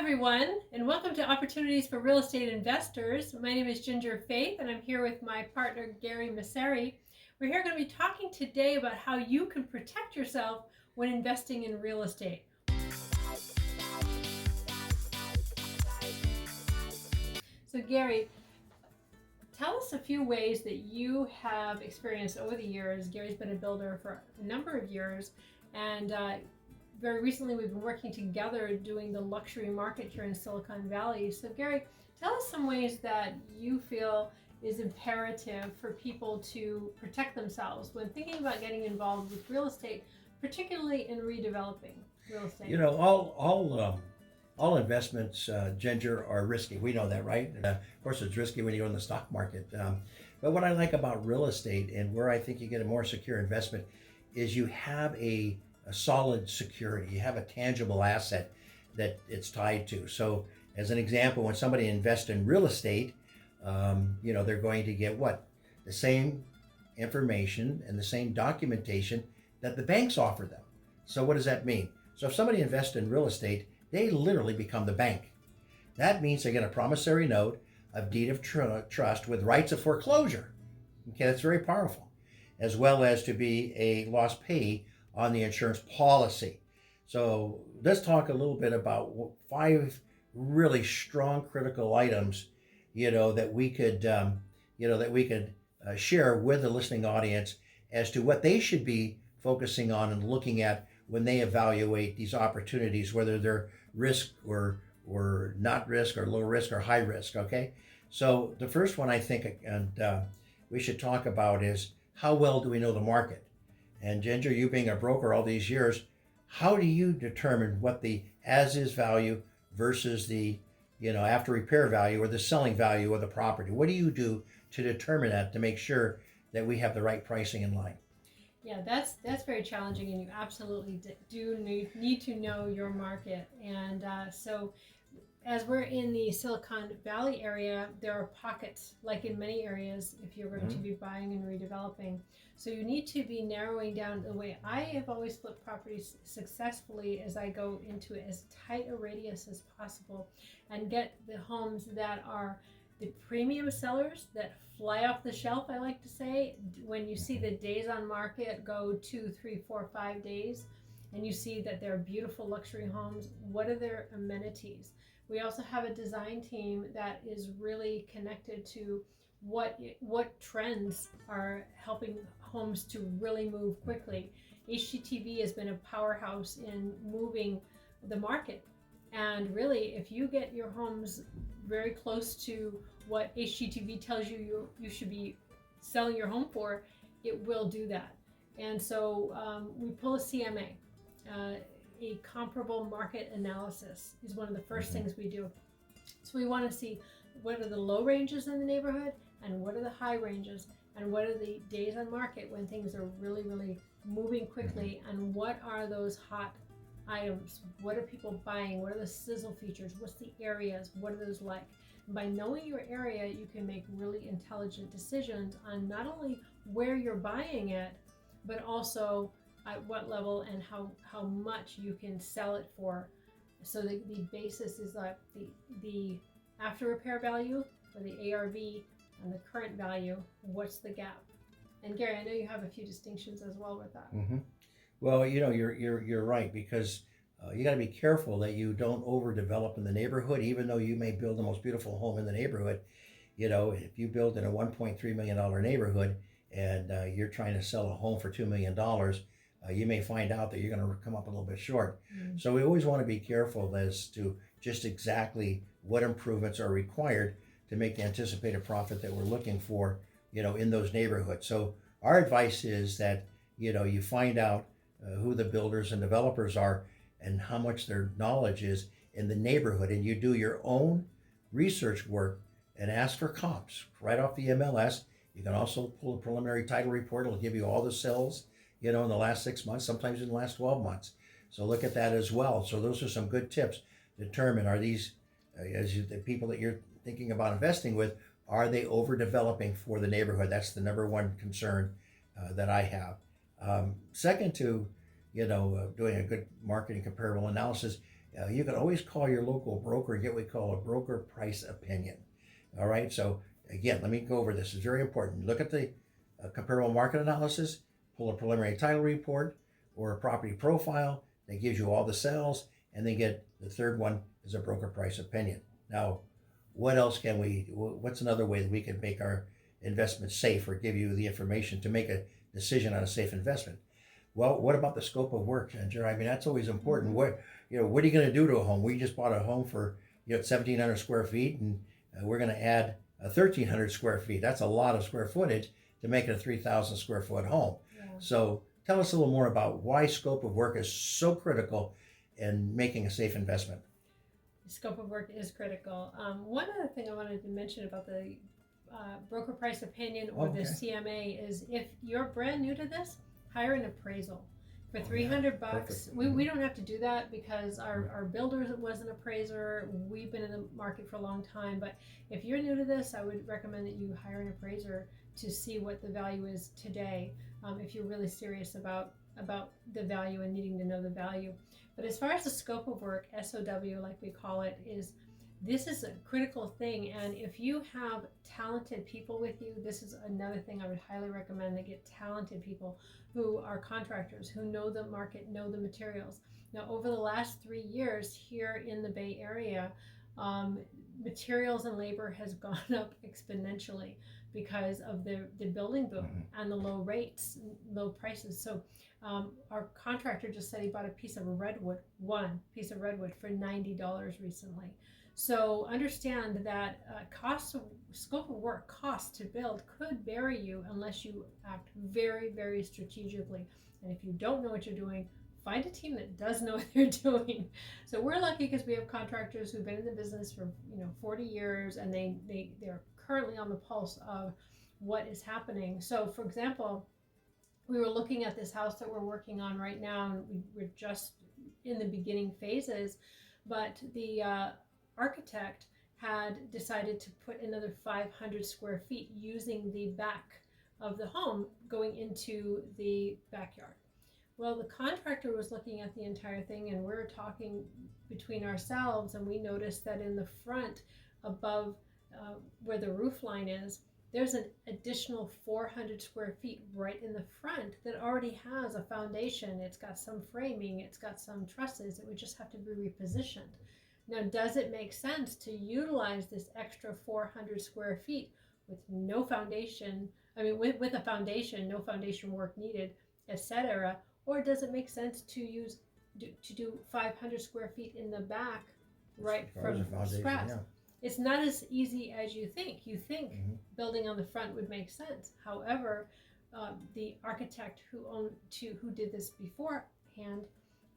everyone, and welcome to Opportunities for Real Estate Investors. My name is Ginger Faith, and I'm here with my partner, Gary Masseri. We're here going to be talking today about how you can protect yourself when investing in real estate. So, Gary, tell us a few ways that you have experienced over the years. Gary's been a builder for a number of years, and very recently we've been working together doing the luxury market here in Silicon Valley. So Gary, tell us some ways that you feel is imperative for people to protect themselves when thinking about getting involved with real estate, particularly in redeveloping real estate. You know, all investments, Ginger, are risky. We know that, right? Of course, it's risky when you're in the stock market. But what I like about real estate, and where I think you get a more secure investment, is you have a solid security. You have a tangible asset that it's tied to. So, as an example, when somebody invests in real estate, they're going to get what? The same information and the same documentation that the banks offer them. So, what does that mean? So, if somebody invests in real estate, they literally become the bank. That means they get a promissory note, a deed of trust with rights of foreclosure. Okay, that's very powerful, as well as to be a lost payee on the insurance policy. So let's talk a little bit about 5 really strong critical items, that we could, share with the listening audience as to what they should be focusing on and looking at when they evaluate these opportunities, whether they're risk or not risk, or low risk or high risk. Okay, so the first one I think, and we should talk about, is how well do we know the market? And Ginger, you being a broker all these years, how do you determine what the as-is value versus the, after repair value or the selling value of the property? What do you do to determine that, to make sure that we have the right pricing in line? Yeah, that's very challenging, and you absolutely do need to know your market. And so as we're in the Silicon Valley area, there are pockets, like in many areas, if you're going to be buying and redeveloping. So you need to be narrowing down. The way I have always flipped properties successfully is I go into as tight a radius as possible and get the homes that are the premium sellers that fly off the shelf, I like to say. When you see the days on market go 2, 3, 4, 5 days, and you see that they're beautiful luxury homes, what are their amenities? We also have a design team that is really connected to what trends are helping homes to really move quickly. HGTV has been a powerhouse in moving the market. And really, if you get your homes very close to what HGTV tells you you should be selling your home for, it will do that. And so we pull a CMA. A comparable market analysis is one of the first things we do. So we want to see what are the low ranges in the neighborhood and what are the high ranges and what are the days on market when things are really, really moving quickly, and what are those hot items? What are people buying? What are the sizzle features? What's the areas? What are those like? And by knowing your area, you can make really intelligent decisions on not only where you're buying it, but also at what level and how much you can sell it for. So the basis is like the after repair value, or the ARV, and the current value. What's the gap? And Gary, I know you have a few distinctions as well with that. Mm-hmm. Well, you're right, because you got to be careful that you don't overdevelop in the neighborhood, even though you may build the most beautiful home in the neighborhood. If you build in a $1.3 million neighborhood and you're trying to sell a home for $2 million, you may find out that you're going to come up a little bit short. So we always want to be careful as to just exactly what improvements are required to make the anticipated profit that we're looking for, in those neighborhoods. So our advice is that, you find out who the builders and developers are and how much their knowledge is in the neighborhood, and you do your own research work and ask for comps right off the MLS. You can also pull a preliminary title report. It'll give you all the sales, in the last 6 months, sometimes in the last 12 months. So look at that as well. So those are some good tips. Determine, are these, the people that you're thinking about investing with, are they overdeveloping for the neighborhood? That's the number one concern that I have. Second to, doing a good marketing comparable analysis, you can always call your local broker and get what we call a broker price opinion. All right. So again, let me go over this. It's very important. Look at the comparable market analysis, pull a preliminary title report or a property profile that gives you all the sales, and then get the third one is a broker price opinion. Now, what else can we? What's another way that we can make our investment safe or give you the information to make a decision on a safe investment? Well, what about the scope of work, Ginger? I mean, that's always important. What what are you going to do to a home? We just bought a home for 1,700 square feet, and we're going to add 1,300 square feet. That's a lot of square footage to make it a 3,000 square foot home. Yeah. So tell us a little more about why scope of work is so critical in making a safe investment. Scope of work is critical. One other thing I wanted to mention about the broker price opinion or the CMA is if you're brand new to this, hire an appraisal. For $300, we don't have to do that because our builder was an appraiser. We've been in the market for a long time. But if you're new to this, I would recommend that you hire an appraiser to see what the value is today, if you're really serious about the value and needing to know the value. But as far as the scope of work, SOW, like we call it, this is a critical thing. And if you have talented people with you, this is another thing I would highly recommend, that get talented people who are contractors, who know the market, know the materials. Now, over the last 3 years here in the Bay Area, materials and labor has gone up exponentially because of the building boom and the low rates, low prices. So our contractor just said he bought one piece of redwood for $90 recently. So understand that scope of work, cost to build could vary you unless you act very, very strategically. And if you don't know what you're doing, find a team that does know what they're doing. So we're lucky because we have contractors who've been in the business for 40 years, and they're currently on the pulse of what is happening. So for example, we were looking at this house that we're working on right now, and we're just in the beginning phases, but the architect had decided to put another 500 square feet using the back of the home going into the backyard. Well, the contractor was looking at the entire thing, and we're talking between ourselves, and we noticed that in the front, above where the roof line is, there's an additional 400 square feet right in the front that already has a foundation. It's got some framing, it's got some trusses. It would just have to be repositioned. Now, does it make sense to utilize this extra 400 square feet with no foundation? I mean, with a foundation, no foundation work needed, etc. Or does it make sense to do 500 square feet in the back right from scratch? Yeah. It's not as easy as you think. You think building on the front would make sense. However, the architect who did this beforehand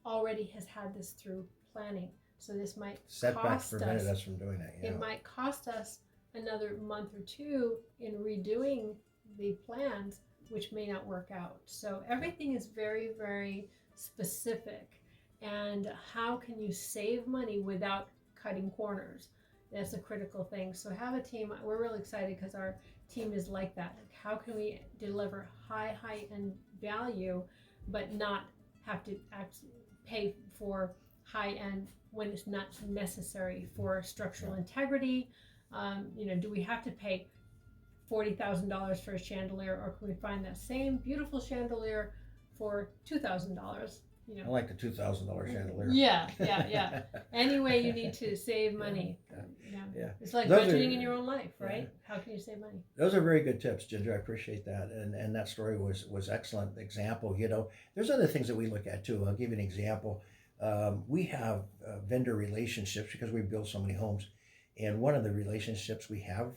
already has had this through planning. So this might setbacks prevented us from doing that. Yeah. It might cost us another month or two in redoing the plans, which may not work out. So everything is very, very specific. And how can you save money without cutting corners? That's a critical thing. So have a team. We're really excited because our team is like that. Like, how can we deliver high end value, but not have to pay for high end when it's not necessary for structural integrity? Do we have to pay $40,000 for a chandelier, or can we find that same beautiful chandelier for $2,000? I like the $2,000 chandelier. Yeah. Anyway, you need to save money. Yeah. It's like budgeting in your own life, right? Yeah. How can you save money? Those are very good tips, Ginger. I appreciate that. And that story was excellent example. There's other things that we look at too. I'll give you an example. We have vendor relationships because we build so many homes. And one of the relationships we have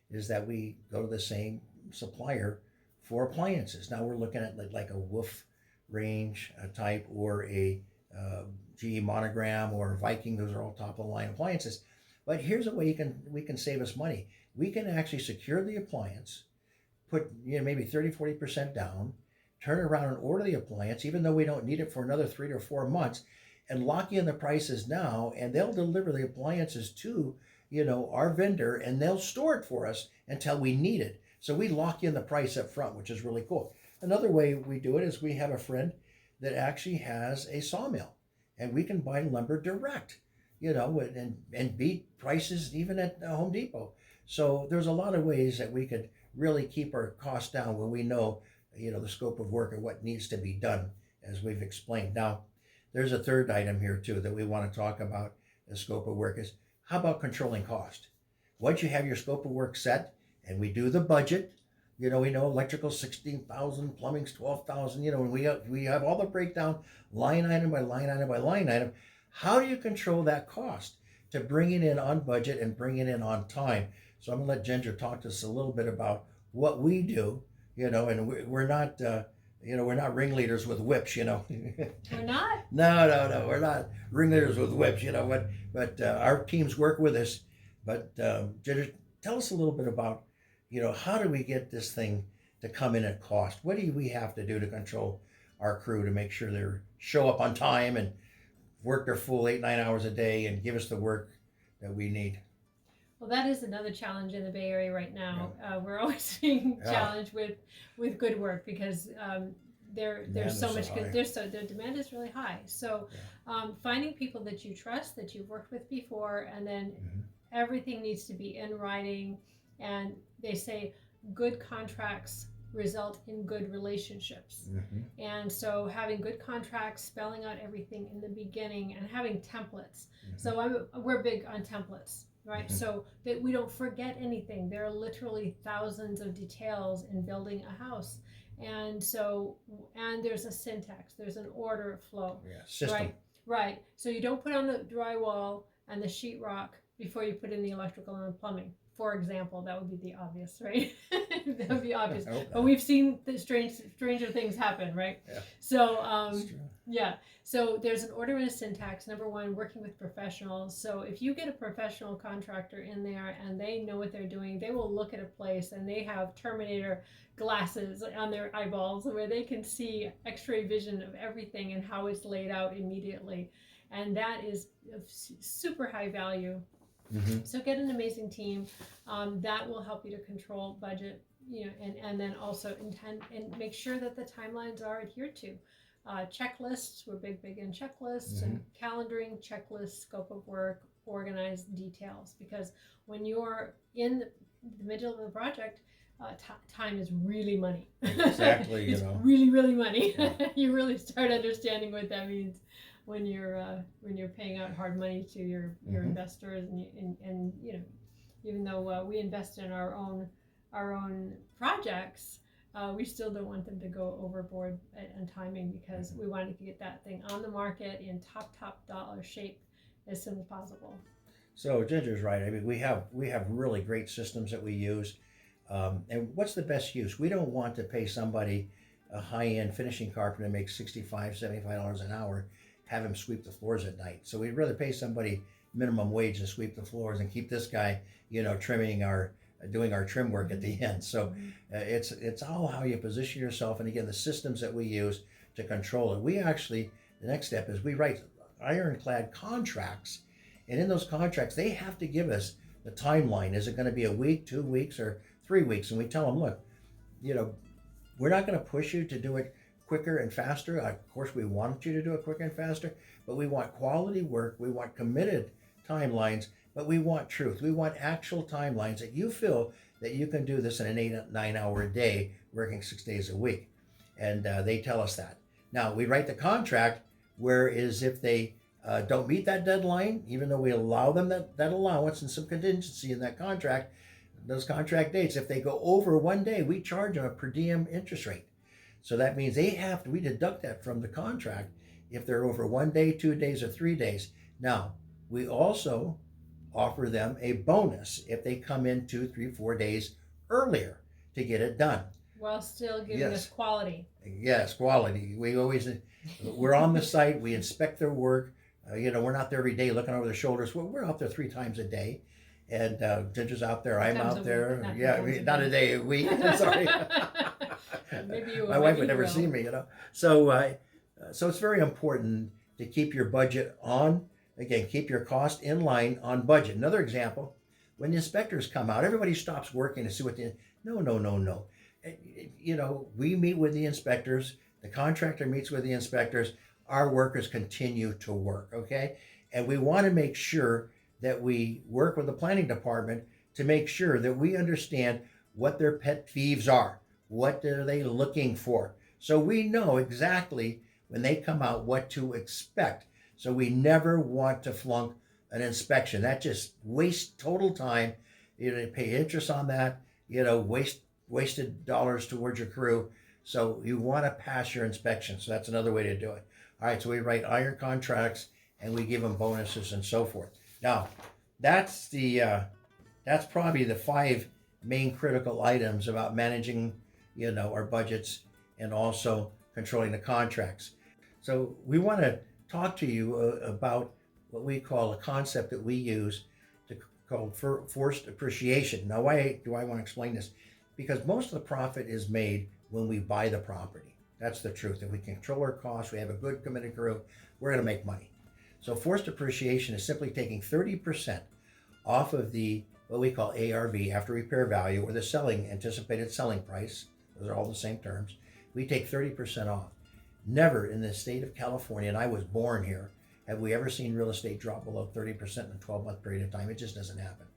is that we go to the same supplier for appliances. Now we're looking at like a Wolf range type, or a GE Monogram or Viking. Those are all top of the line appliances. But here's a way we can save us money. We can actually secure the appliance, put maybe 30-40% down, turn around and order the appliance, even though we don't need it for another 3 to 4 months, and lock in the prices now, and they'll deliver the appliances to our vendor, and they'll store it for us until we need it. So we lock in the price up front, which is really cool. Another way we do it is we have a friend that actually has a sawmill, and we can buy lumber direct, and beat prices even at Home Depot. So there's a lot of ways that we could really keep our costs down when we know, the scope of work and what needs to be done, as we've explained. Now, there's a third item here too that we want to talk about. The scope of work is, how about controlling cost? Once you have your scope of work set and we do the budget, we know electrical 16,000, plumbing's 12,000, and we have all the breakdown line item by line item by line item. How do you control that cost to bring it in on budget and bring it in on time? So I'm gonna let Ginger talk to us a little bit about what we do, and we're not, we're not ringleaders with whips, We're not? No, we're not ringleaders with whips, but our teams work with us. But Ginger, tell us a little bit about, how do we get this thing to come in at cost? What do we have to do to control our crew to make sure they show up on time and work their full 8-9 hours a day and give us the work that we need? Well, that is another challenge in the Bay Area right now. We're always being challenged with good work because there's so much good. The demand is really high. So finding people that you trust, that you've worked with before, and then everything needs to be in writing. And they say good contracts result in good relationships. And so having good contracts, spelling out everything in the beginning, and having templates. So we're big on templates, right? So that we don't forget anything. There are literally thousands of details in building a house. And there's a syntax, there's an order flow. System. Right. So you don't put on the drywall and the sheetrock before you put in the electrical and the plumbing. For example, that would be the obvious, right? That would be obvious. But we've seen the stranger things happen, right? Yeah. So, So there's an order and a syntax. Number one, working with professionals. So if you get a professional contractor in there and they know what they're doing, they will look at a place and they have Terminator glasses on their eyeballs where they can see X-ray vision of everything and how it's laid out immediately. And that is of super high value. So get an amazing team that will help you to control budget, and then also intend and make sure that the timelines are adhered to. Checklists, we're big in checklists and calendaring, checklists, scope of work, organized details, because when you're in the middle of the project, time is really money. Exactly, it's really money. You really start understanding what that means when you're paying out hard money to your investors, and even though we invest in our own projects, we still don't want them to go overboard on timing, because we want to get that thing on the market in top dollar shape as soon as possible. So Ginger's right. I mean, we have really great systems that we use, and what's the best use? We don't want to pay somebody a high-end finishing carpenter that makes $65-$75 an hour, have him sweep the floors at night. So we'd rather pay somebody minimum wage to sweep the floors and keep this guy, doing our trim work at the end. So it's all how you position yourself, and again, the systems that we use to control it. The next step is we write ironclad contracts, and in those contracts, they have to give us the timeline. Is it going to be a week, 2 weeks, or 3 weeks? And we tell them, look, we're not going to push you to do it quicker and faster. Of course, we want you to do it quicker and faster, but we want quality work. We want committed timelines, but we want truth. We want actual timelines that you feel that you can do this in an 8-9 hour day, working 6 days a week. And they tell us that. Now, we write the contract, whereas if they don't meet that deadline, even though we allow them that allowance and some contingency in that contract, those contract dates, if they go over 1 day, we charge them a per diem interest rate. So that means we deduct that from the contract if they're over 1 day, 2 days, or 3 days. Now, we also offer them a bonus if they come in 2, 3, 4 days earlier to get it done. While still giving us quality. Yes, quality. We're on the site, we inspect their work. We're not there every day looking over their shoulders. We're out there 3 times a day. And Ginger's out there, I'm out there. Not a day, a week. I'm sorry. Maybe my wife would never see me, So it's very important to keep your budget on. Again, keep your cost in line on budget. Another example, when the inspectors come out, everybody stops working to see what No. We meet with the inspectors. The contractor meets with the inspectors. our workers continue to work, okay? And we want to make sure that we work with the planning department to make sure that we understand what their pet peeves are. What are they looking for? So we know exactly when they come out what to expect. So we never want to flunk an inspection. That just wastes total time. You know, pay interest on that, wasted dollars towards your crew. So you want to pass your inspection. So that's another way to do it. All right, so we write iron contracts and we give them bonuses and so forth. Now, that's probably the 5 main critical items about managing, our budgets and also controlling the contracts. So we want to talk to you about what we call a concept that we use called forced appreciation. Now, why do I want to explain this? Because most of the profit is made when we buy the property. That's the truth. If we control our costs, we have a good committed crew, we're going to make money. So forced appreciation is simply taking 30% off of what we call ARV, after repair value, or the anticipated selling price. Those are all the same terms. We take 30% off. Never in the state of California, and I was born here, have we ever seen real estate drop below 30% in a 12-month period of time. It just doesn't happen.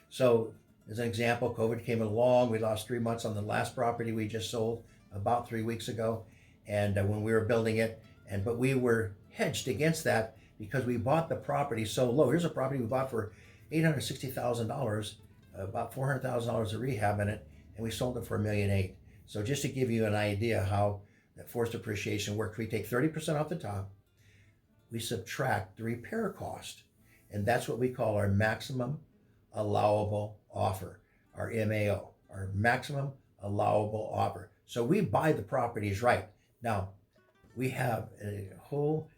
So as an example, COVID came along. We lost 3 months on the last property we just sold about 3 weeks ago, and when we were building it, but we were hedged against that because we bought the property so low. Here's a property we bought for $860,000, about $400,000 of rehab in it, and we sold it for $1.8 million. So just to give you an idea how that forced appreciation works, we take 30% off the top, we subtract the repair cost, and that's what we call our maximum allowable offer, our MAO, our maximum allowable offer. So we buy the properties right. Now, we have a whole,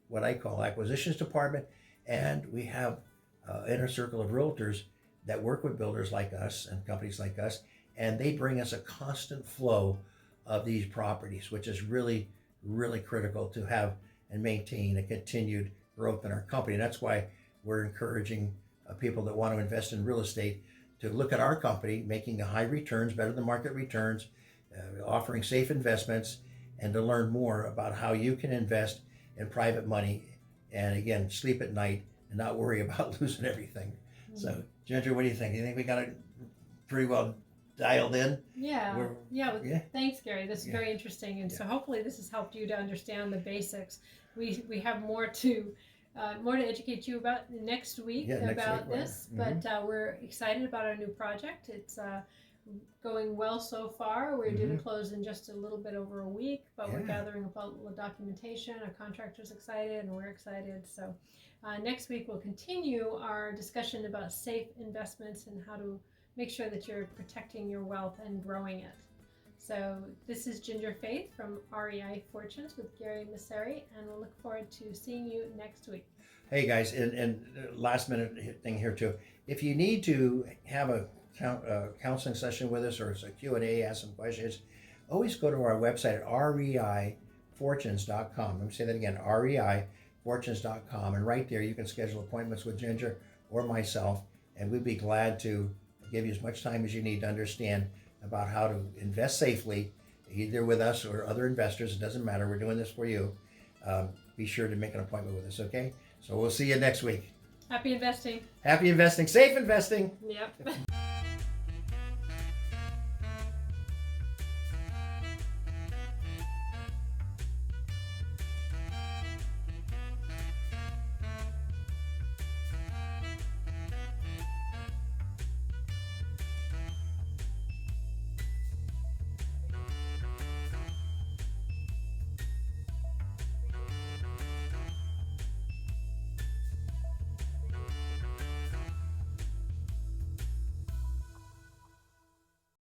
what I call acquisitions department, and we have inner circle of realtors that work with builders like us and companies like us, and they bring us a constant flow of these properties, which is really, really critical to have and maintain a continued growth in our company. And that's why we're encouraging people that want to invest in real estate to look at our company, making the high returns, better than market returns, offering safe investments, and to learn more about how you can invest in private money and, again, sleep at night and not worry about losing everything. Mm-hmm. So, Ginger, what do you think? You think we got it pretty well dialed in? Yeah. Thanks, Gary. This is very interesting, and so hopefully this has helped you to understand the basics. We have more to educate you about next week about this, but we're excited about our new project. It's going well so far. We're due to close in just a little bit over a week, but we're gathering up all the documentation. Our contractor's excited, and we're excited. So next week we'll continue our discussion about safe investments and how to make sure that you're protecting your wealth and growing it. So this is Ginger Faith from REI Fortunes with Gary Messeri, and we'll look forward to seeing you next week. Hey guys, and last minute thing here too. If you need to have a counseling session with us or a Q&A, ask some questions, always go to our website at reifortunes.com. Let me say that again, reifortunes.com, and right there you can schedule appointments with Ginger or myself, and we'd be glad to give you as much time as you need to understand about how to invest safely, either with us or other investors. It doesn't matter. We're doing this for you. Be sure to make an appointment with us, okay? So we'll see you next week. Happy investing. Happy investing. Safe investing. Yep.